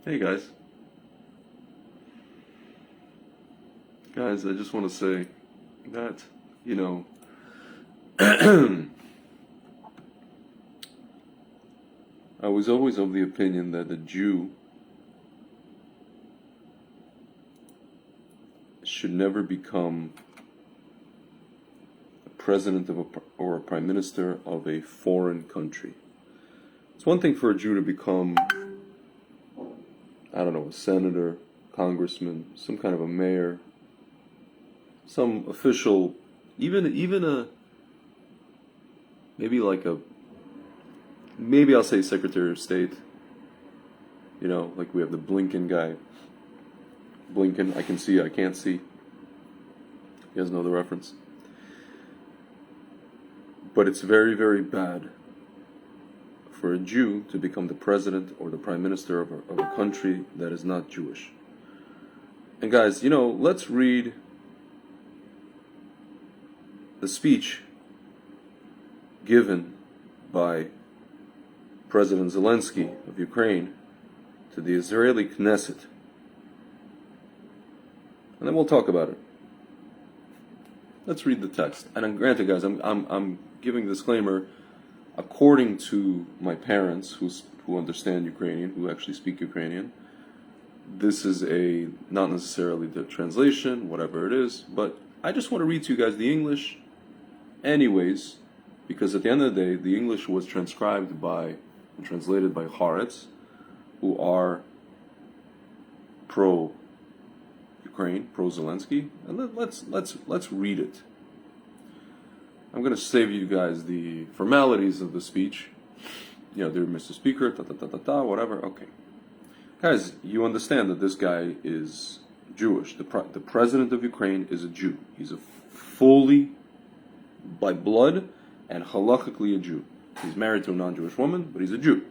Hey guys. Guys, I just want to say that, you know, I was always of the opinion that the Jew should never become a president of or a prime minister of a foreign country. It's one thing for a Jew to become, I don't know, a senator, congressman, some kind of a mayor, some official, even a maybe I'll say Secretary of State. You know, like we have the Blinken guy. Blinken, I can see, I can't see. You guys know the reference. But it's very, very bad for a Jew to become the president or the prime minister of a country that is not Jewish. And guys, you know, let's read the speech given by President Zelensky of Ukraine to the Israeli Knesset. And then we'll talk about it. Let's read the text. And granted, guys, I'm giving a disclaimer according to my parents who understand Ukrainian, who actually speak Ukrainian. This is not necessarily the translation, whatever it is, but I just want to read to you guys the English anyways, because at the end of the day, the English was transcribed by and translated by Haaretz, who are pro-Ukraine, pro-Zelensky, and let's read it. I'm going to save you guys the formalities of the speech. You know, dear Mr. Speaker, whatever. Okay, guys, you understand that this guy is Jewish. The president of Ukraine is a Jew. He's a fully, by blood and halakhically a Jew. He's married to a non-Jewish woman, but he's a Jew.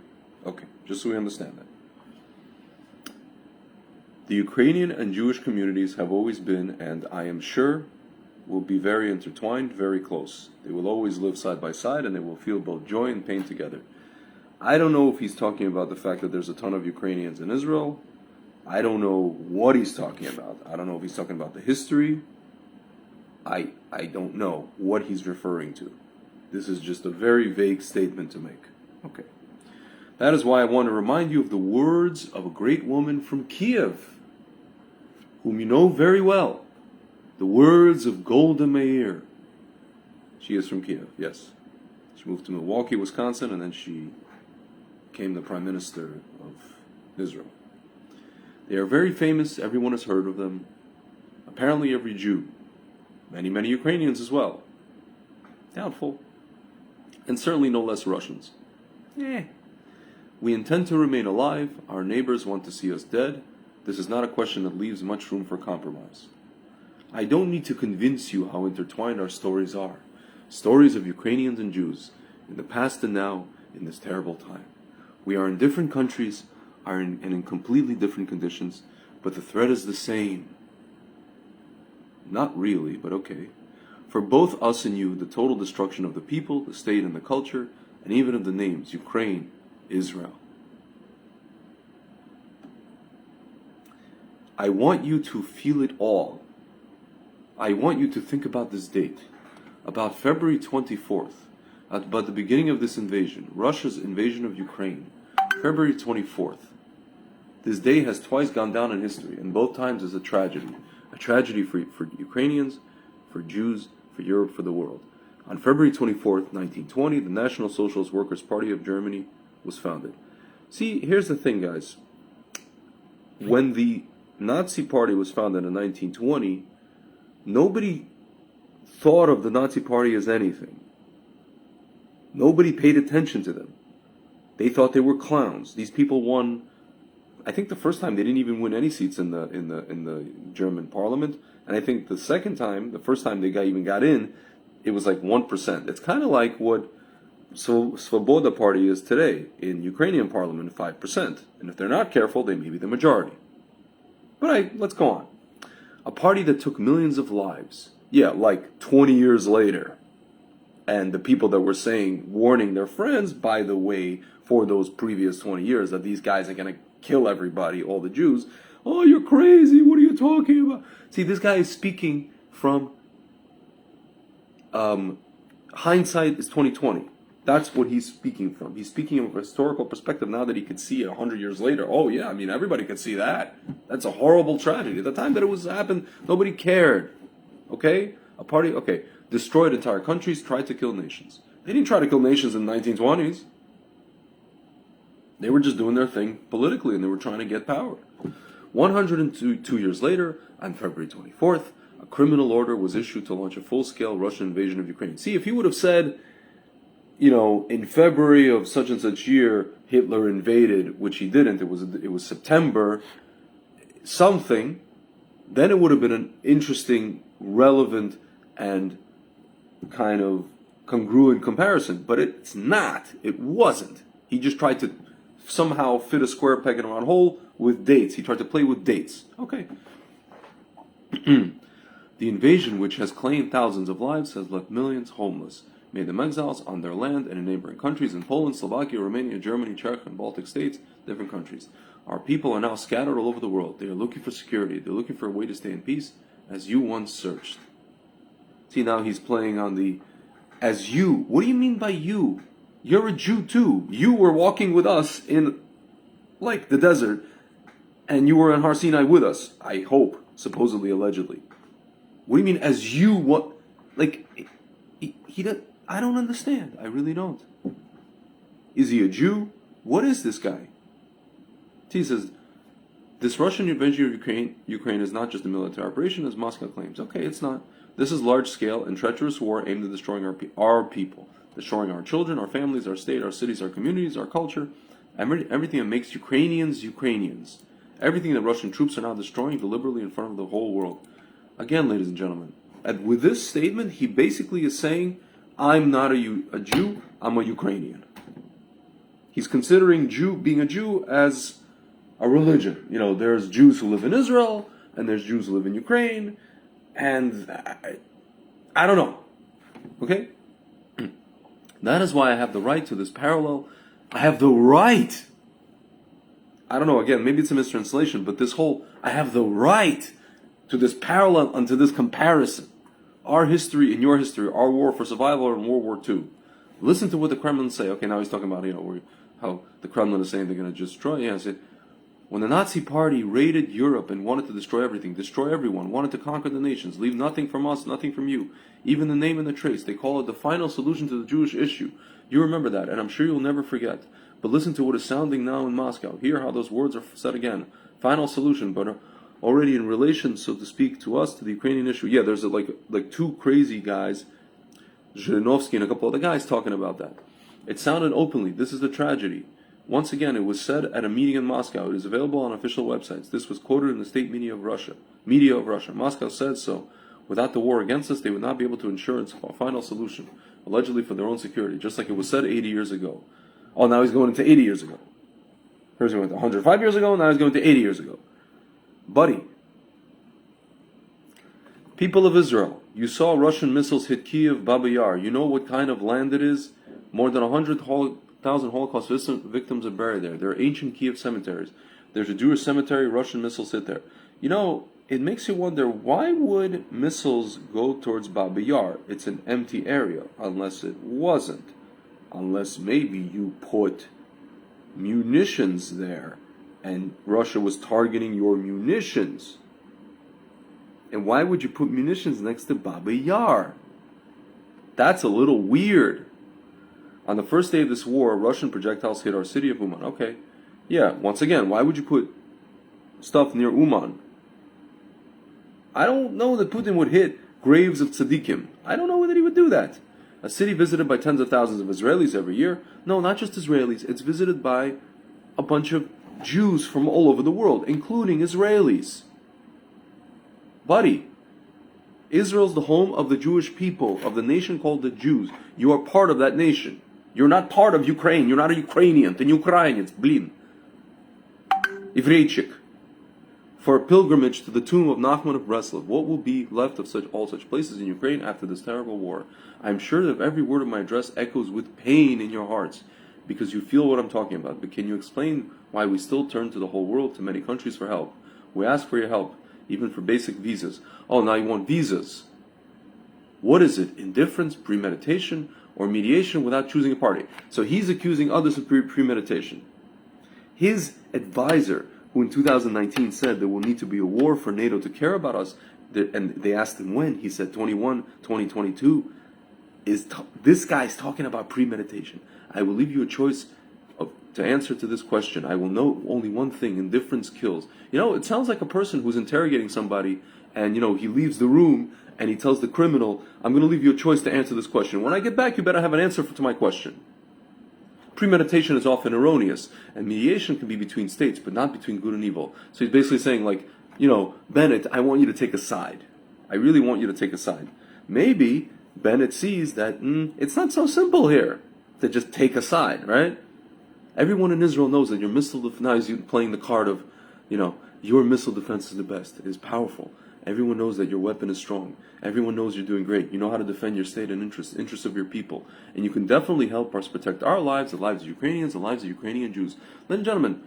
Okay, just so we understand that. The Ukrainian and Jewish communities have always been, and I am sure will be, very intertwined, very close. They will always live side by side, and they will feel both joy and pain together. I don't know if he's talking about the fact that there's a ton of Ukrainians in Israel. I don't know what he's talking about. I don't know if he's talking about the history. I don't know what he's referring to. This is just a very vague statement to make. Okay. That is why I want to remind you of the words of a great woman from Kiev, whom you know very well. The words of Golda Meir. She is from Kiev, yes. She moved to Milwaukee, Wisconsin, and then she became the Prime Minister of Israel. They are very famous. Everyone has heard of them. Apparently every Jew. Many Ukrainians as well. Doubtful. And certainly no less Russians. We intend to remain alive. Our neighbors want to see us dead. This is not a question that leaves much room for compromise. I don't need to convince you how intertwined our stories are. Stories of Ukrainians and Jews, in the past and now, in this terrible time. We are in different countries, and in completely different conditions, but the thread is the same. Not really, but okay. For both us and you, the total destruction of the people, the state, and the culture, and even of the names, Ukraine, Israel. I want you to feel it all. I want you to think about this date, about February 24th, about the beginning of this invasion, Russia's invasion of Ukraine, February 24th. This day has twice gone down in history, and both times is a tragedy for Ukrainians, for Jews, for Europe, for the world. On February 24th, 1920, the National Socialist Workers' Party of Germany was founded. See, here's the thing, guys. When the Nazi Party was founded in 1920, nobody thought of the Nazi Party as anything. Nobody paid attention to them. They thought they were clowns. These people won, I think the first time they didn't even win any seats in the German parliament, and I think the first time they even got in, it was like 1%. It's kind of like what Svoboda Party is today in Ukrainian parliament, 5%. And if they're not careful, they may be the majority. But let's go on. A party that took millions of lives, like 20 years later. And the people that were warning their friends, by the way, for those previous 20 years, that these guys are going to kill everybody, all the Jews. Oh, you're crazy. What are you talking about? See, this guy is speaking from hindsight is 2020. That's what he's speaking from. He's speaking from a historical perspective now that he could see it 100 years later. Oh yeah, I mean, everybody could see that. That's a horrible tragedy. At the time that it was happened, nobody cared. Okay? Destroyed entire countries, tried to kill nations. They didn't try to kill nations in the 1920s. They were just doing their thing politically, and they were trying to get power. 102 years later, on February 24th, a criminal order was issued to launch a full-scale Russian invasion of Ukraine. See, if he would have said, in February of such and such year, Hitler invaded, which he didn't, it was September something, then it would have been an interesting, relevant, and kind of congruent comparison. But it's not. It wasn't. He just tried to somehow fit a square peg in a round hole with dates. He tried to play with dates. Okay. The invasion, which has claimed thousands of lives, has left millions homeless, made them exiles on their land and in neighboring countries in Poland, Slovakia, Romania, Germany, Czech, and Baltic states, different countries. Our people are now scattered all over the world. They are looking for security. They're looking for a way to stay in peace, as you once searched. See, now he's playing on the, as you. What do you mean by you? You're a Jew too. You were walking with us in, the desert, and you were in Har Sinai with us. I hope, supposedly, allegedly. What do you mean, as you? What? He does. I don't understand. I really don't. Is he a Jew? What is this guy? He says, this Russian invasion of Ukraine is not just a military operation, as Moscow claims. Okay, it's not. This is large-scale and treacherous war aimed at destroying our people, destroying our children, our families, our state, our cities, our communities, our culture, everything that makes Ukrainians Ukrainians. Everything that Russian troops are now destroying deliberately in front of the whole world. Again, ladies and gentlemen, with this statement, he basically is saying, I'm not a Jew, I'm a Ukrainian. He's considering being a Jew as a religion. There's Jews who live in Israel, and there's Jews who live in Ukraine, and I don't know. Okay? That is why I have the right to this parallel. I have the right. I don't know, again, maybe it's a mistranslation, but I have the right to this parallel and to this comparison. Our history and your history, our war for survival in World War II. Listen to what the Kremlin say. Okay, now he's talking about, how the Kremlin is saying they're going to destroy. Yeah, I said, when the Nazi Party raided Europe and wanted to destroy everything, destroy everyone, wanted to conquer the nations, leave nothing from us, nothing from you, even the name and the trace, they call it the final solution to the Jewish issue. You remember that, and I'm sure you'll never forget. But listen to what is sounding now in Moscow. Hear how those words are said again. Final solution, but already in relation, so to speak, to us, to the Ukrainian issue. Yeah, there's like two crazy guys, Zhirinovsky and a couple other guys talking about that. It sounded openly. This is the tragedy. Once again, it was said at a meeting in Moscow. It is available on official websites. This was quoted in the state media of Russia. Moscow said so. Without the war against us, they would not be able to ensure its final solution, allegedly for their own security, just like it was said 80 years ago. Oh, now he's going into 80 years ago. First he went to 105 years ago, now he's going to 80 years ago. Buddy, people of Israel, you saw Russian missiles hit Kiev, Baba Yar. You know what kind of land it is? More than 100,000 Holocaust victims are buried there. There are ancient Kiev cemeteries. There's a Jewish cemetery, Russian missiles hit there. It makes you wonder, why would missiles go towards Baba Yar? It's an empty area, unless it wasn't. Unless maybe you put munitions there, and Russia was targeting your munitions. And why would you put munitions next to Baba Yar? That's a little weird. On the first day of this war, Russian projectiles hit our city of Uman. Okay. Yeah, once again, why would you put stuff near Uman? I don't know that Putin would hit graves of tzaddikim. I don't know that he would do that. A city visited by tens of thousands of Israelis every year. No, not just Israelis. It's visited by a bunch of Jews from all over the world, including Israelis. Buddy, Israel's the home of the Jewish people, of the nation called the Jews. You are part of that nation. You're not part of Ukraine. You're not a Ukrainian. Ten Ukrainians, blin. Ivreychik. For a pilgrimage to the tomb of Nachman of Breslov, what will be left of all such places in Ukraine after this terrible war? I am sure that every word of my address echoes with pain in your hearts. because you feel what I'm talking about. But can you explain why we still turn to the whole world, to many countries for help? We ask for your help, even for basic visas. Oh, now you want visas. What is it? Indifference, premeditation, or mediation without choosing a party? So he's accusing others of premeditation. His advisor, who in 2019 said there will need to be a war for NATO to care about us, and they asked him when, he said 2022, this guy's talking about premeditation. I will leave you a choice to answer to this question. I will know only one thing: indifference kills. It sounds like a person who's interrogating somebody, and he leaves the room and he tells the criminal, I'm going to leave you a choice to answer this question. When I get back, you better have an answer to my question. Premeditation is often erroneous, and mediation can be between states, but not between good and evil. So he's basically saying, Bennett, I want you to take a side. I really want you to take a side. Maybe Bennett sees that it's not so simple here to just take a side, right? Everyone in Israel knows that your missile defense, now he's playing the card of, your missile defense is the best. It is powerful. Everyone knows that your weapon is strong. Everyone knows you're doing great. You know how to defend your state and interests of your people. And you can definitely help us protect our lives, the lives of Ukrainians, the lives of Ukrainian Jews. Ladies and gentlemen,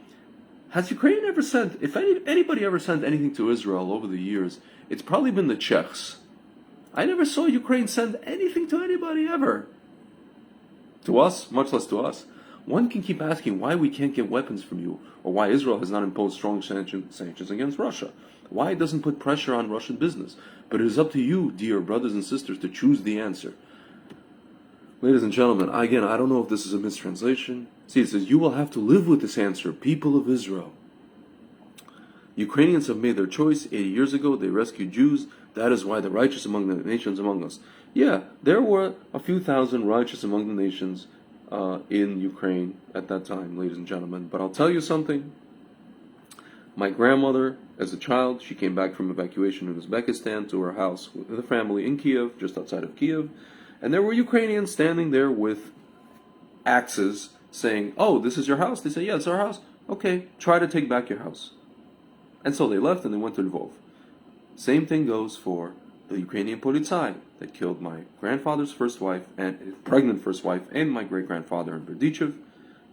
has Ukraine ever sent, if anybody ever sent anything to Israel over the years, it's probably been the Czechs. I never saw Ukraine send anything to anybody ever. To us, much less to us. One can keep asking why we can't get weapons from you, or why Israel has not imposed strong sanctions against Russia. Why it doesn't put pressure on Russian business. But it is up to you, dear brothers and sisters, to choose the answer. Ladies and gentlemen, again, I don't know if this is a mistranslation. See, it says, you will have to live with this answer, people of Israel. Ukrainians have made their choice. 80 years ago, they rescued Jews. That is why the righteous among the nations among us. Yeah, there were a few thousand righteous among the nations in Ukraine at that time, ladies and gentlemen. But I'll tell you something. My grandmother, as a child, she came back from evacuation in Uzbekistan to her house with the family in Kiev, just outside of Kiev. And there were Ukrainians standing there with axes saying, oh, this is your house? They say, yeah, it's our house. Okay, try to take back your house. And so they left and they went to Lvov. Same thing goes for the Ukrainian polizai that killed my grandfather's first wife, and his pregnant first wife, and my great-grandfather in Berdichev.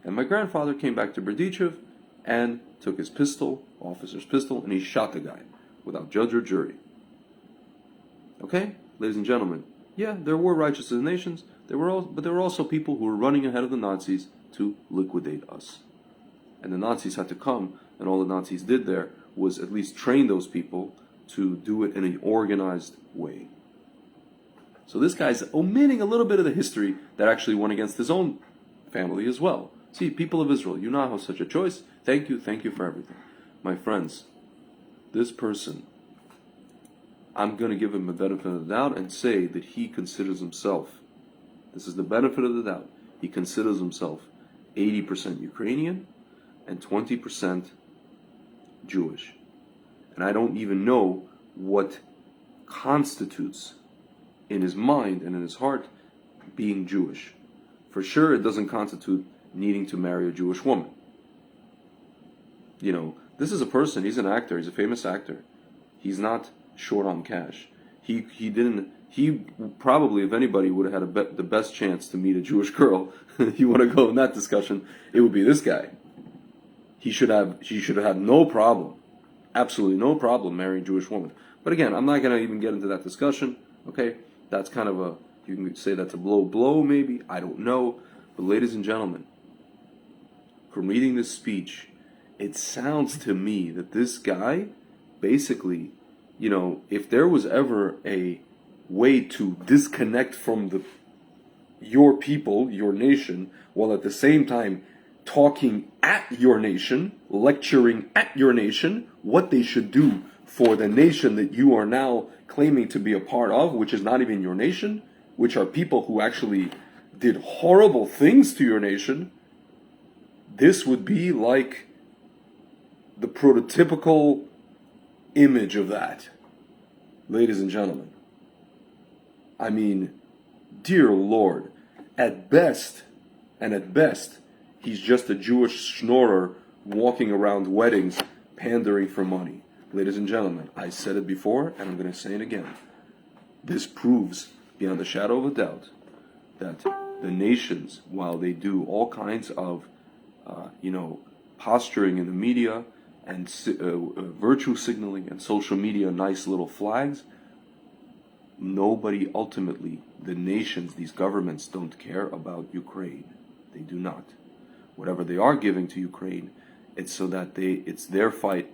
And my grandfather came back to Berdichev and took his pistol, officer's pistol, and he shot the guy without judge or jury. Okay, ladies and gentlemen, yeah, there were righteous in the nations, but there were also people who were running ahead of the Nazis to liquidate us. And the Nazis had to come, and all the Nazis did there was at least train those people to do it in an organized way. So this guy's omitting a little bit of the history that actually went against his own family as well. See, people of Israel, you now have such a choice. Thank you for everything. My friends, this person, I'm going to give him the benefit of the doubt and say that he considers himself, this is the benefit of the doubt, he considers himself 80% Ukrainian and 20% Jewish. And I don't even know what constitutes in his mind and in his heart being Jewish. For sure, it doesn't constitute needing to marry a Jewish woman. This is a person, he's an actor, he's a famous actor. He's not short on cash. He probably, if anybody, would have had the best chance to meet a Jewish girl. If you want to go in that discussion, it would be this guy. He should have had no problem, absolutely no problem marrying a Jewish woman. But again, I'm not going to even get into that discussion, okay? That's kind of you can say that's a blow maybe, I don't know. But ladies and gentlemen, from reading this speech, it sounds to me that this guy, basically, if there was ever a way to disconnect from your people, your nation, while at the same time talking at your nation, lecturing at your nation, what they should do for the nation that you are now claiming to be a part of, which is not even your nation, which are people who actually did horrible things to your nation, this would be like the prototypical image of that. Ladies and gentlemen, I mean, dear Lord, at best, he's just a Jewish schnorrer walking around weddings pandering for money. Ladies and gentlemen, I said it before and I'm going to say it again. This proves beyond a shadow of a doubt that the nations, while they do all kinds of, posturing in the media and virtue signaling and social media, nice little flags, nobody ultimately, the nations, these governments don't care about Ukraine. They do not. Whatever they are giving to Ukraine, it's so that it's their fight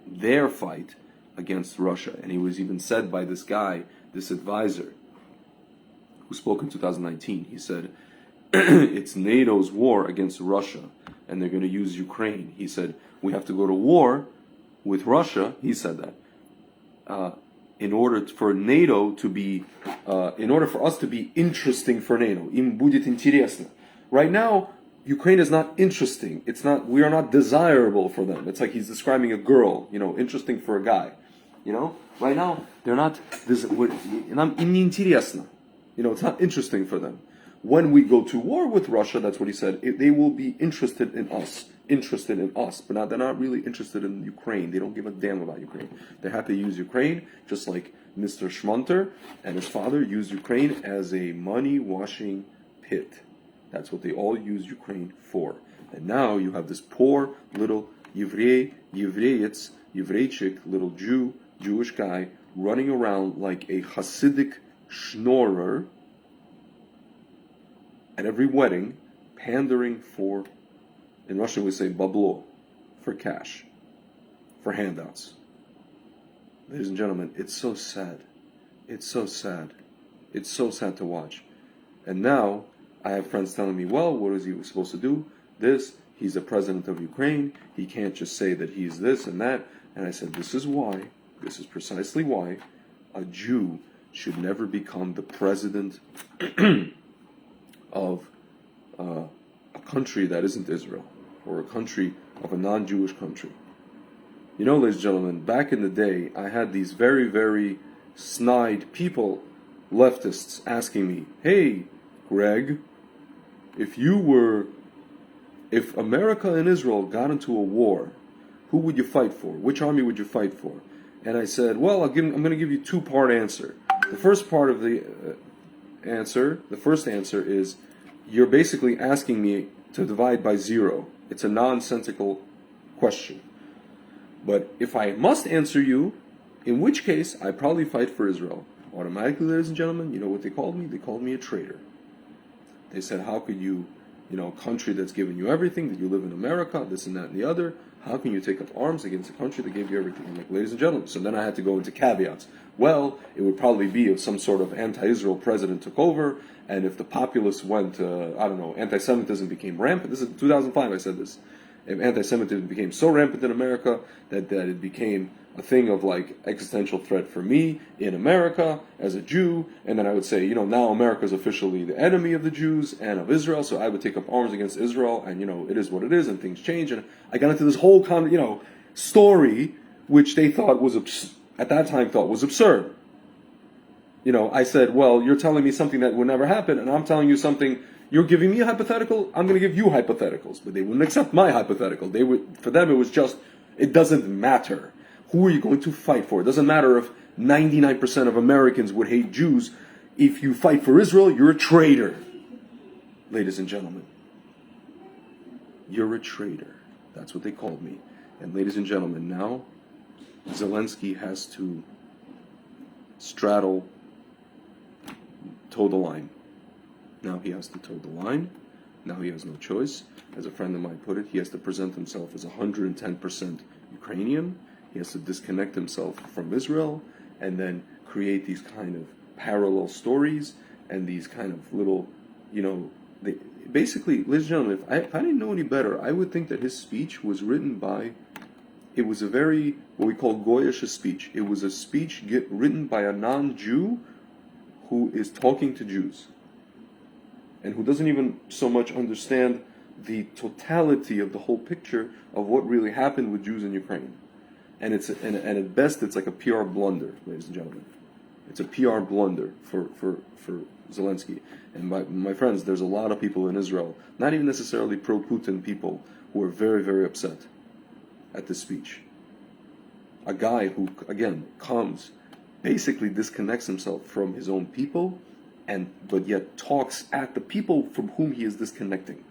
against Russia. And it was even said by this guy, this advisor, who spoke in 2019. He said, it's NATO's war against Russia, and they're going to use Ukraine. He said, we have to go to war with Russia. He said that. In order for NATO to be, in order for us to be interesting for NATO, им будет интересно. Right now, Ukraine is not interesting. It's not. We are not desirable for them. It's like he's describing a girl, interesting for a guy. Right now they're not. Им не интересно. It's not interesting for them. When we go to war with Russia, that's what he said. They will be interested in us, but now they're not really interested in Ukraine. They don't give a damn about Ukraine. They're happy to use Ukraine, just like Mr. Schmunter and his father used Ukraine as a money washing pit. That's what they all use Ukraine for. And now you have this poor little Yevreychik, little Jewish guy, running around like a Hasidic schnorrer at every wedding, pandering for, in Russian we say bablo, for cash, for handouts. Ladies and gentlemen, it's so sad. It's so sad. It's so sad to watch. And now, I have friends telling me, well, what is he supposed to do? This, he's the president of Ukraine. He can't just say that he's this and that. And I said, this is precisely why a Jew should never become the president of a country that isn't Israel, or a country of a non-Jewish country. Ladies and gentlemen, back in the day, I had these very, very snide people, leftists, asking me, hey, Greg, if America and Israel got into a war, who would you fight for? Which army would you fight for? And I said, well, I'm going to give you two-part answer. The first part of the first answer is, you're basically asking me to divide by 0. It's a nonsensical question. But if I must answer you, in which case I probably fight for Israel. Automatically, ladies and gentlemen, you know what they called me? They called me a traitor. They said, how could you, a country that's given you everything, that you live in America, this and that and the other, how can you take up arms against a country that gave you everything? I'm like, ladies and gentlemen. So then I had to go into caveats. Well, it would probably be if some sort of anti-Israel president took over, and if the populace went, anti-Semitism became rampant. This is 2005, I said this. If anti-Semitism became so rampant in America that it became a thing of like existential threat for me in America as a Jew, and then I would say, now America is officially the enemy of the Jews and of Israel, so I would take up arms against Israel, and it is what it is, and things change, and I got into this whole story which they thought was at that time thought was absurd. I said, well, you're telling me something that would never happen, and I'm telling you something. You're giving me a hypothetical, I'm going to give you hypotheticals. But they wouldn't accept my hypothetical. For them, it was just, it doesn't matter. Who are you going to fight for? It doesn't matter if 99% of Americans would hate Jews. If you fight for Israel, you're a traitor. Ladies and gentlemen, you're a traitor. That's what they called me. And ladies and gentlemen, now Zelensky has to toe the line. Now he has to toe the line. Now he has no choice. As a friend of mine put it, he has to present himself as 110% Ukrainian. He has to disconnect himself from Israel and then create these kind of parallel stories and these kind of little, basically, ladies and gentlemen, if I didn't know any better, I would think that his speech was written by, it was a very, what we call Goyish speech. It was a speech written by a non-Jew who is talking to Jews, and who doesn't even so much understand the totality of the whole picture of what really happened with Jews in Ukraine. And at best, it's like a PR blunder, ladies and gentlemen. It's a PR blunder for Zelensky. And my friends, there's a lot of people in Israel, not even necessarily pro-Putin people, who are very, very upset at this speech. A guy who, again, basically disconnects himself from his own people but yet talks at the people from whom he is disconnecting.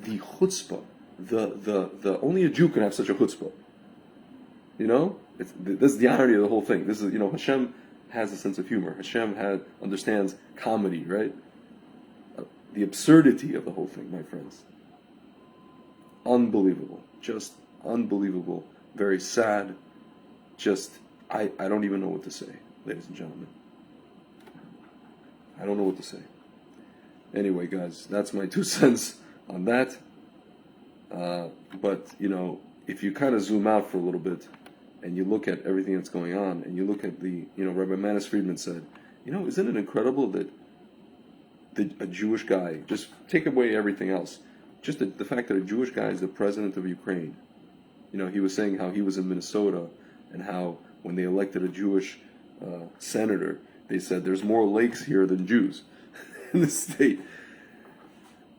The chutzpah, the only a Jew can have such a chutzpah. You know, this is the irony of the whole thing. This is, Hashem has a sense of humor. Hashem understands comedy, right? The absurdity of the whole thing, my friends. Unbelievable, just unbelievable. Very sad. Just I don't even know what to say, ladies and gentlemen. I don't know what to say. Anyway, guys, that's my 2 cents on that. But if you kind of zoom out for a little bit, and you look at everything that's going on, and you look at Rabbi Manis Friedman said, isn't it incredible that a Jewish guy, just take away everything else, just the fact that a Jewish guy is the president of Ukraine. He was saying how he was in Minnesota, and how when they elected a Jewish senator, they said there's more lakes here than Jews in the state.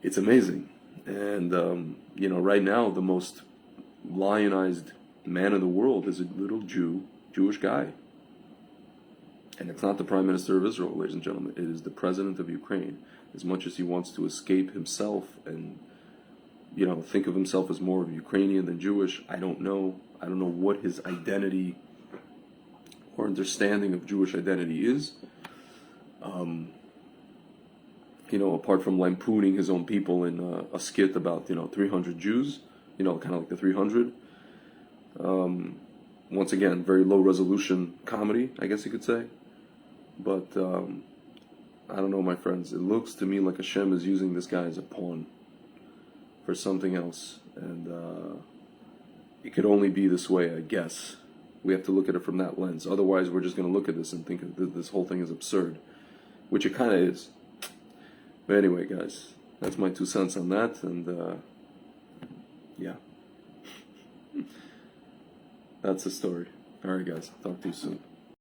It's amazing. And, right now, the most lionized man in the world is a little Jewish guy. And it's not the Prime Minister of Israel, ladies and gentlemen. It is the President of Ukraine. As much as he wants to escape himself and, think of himself as more of Ukrainian than Jewish, I don't know. I don't know what his identity or understanding of Jewish identity is. Apart from lampooning his own people in a skit about, 300 Jews, kind of like the 300. Once again, very low resolution comedy, I guess you could say. But I don't know, my friends. It looks to me like Hashem is using this guy as a pawn for something else. And it could only be this way, I guess. We have to look at it from that lens. Otherwise, we're just going to look at this and think that this whole thing is absurd, which it kind of is. But anyway, guys, that's my 2 cents on that. And yeah. That's the story. All right, guys. Talk to you soon.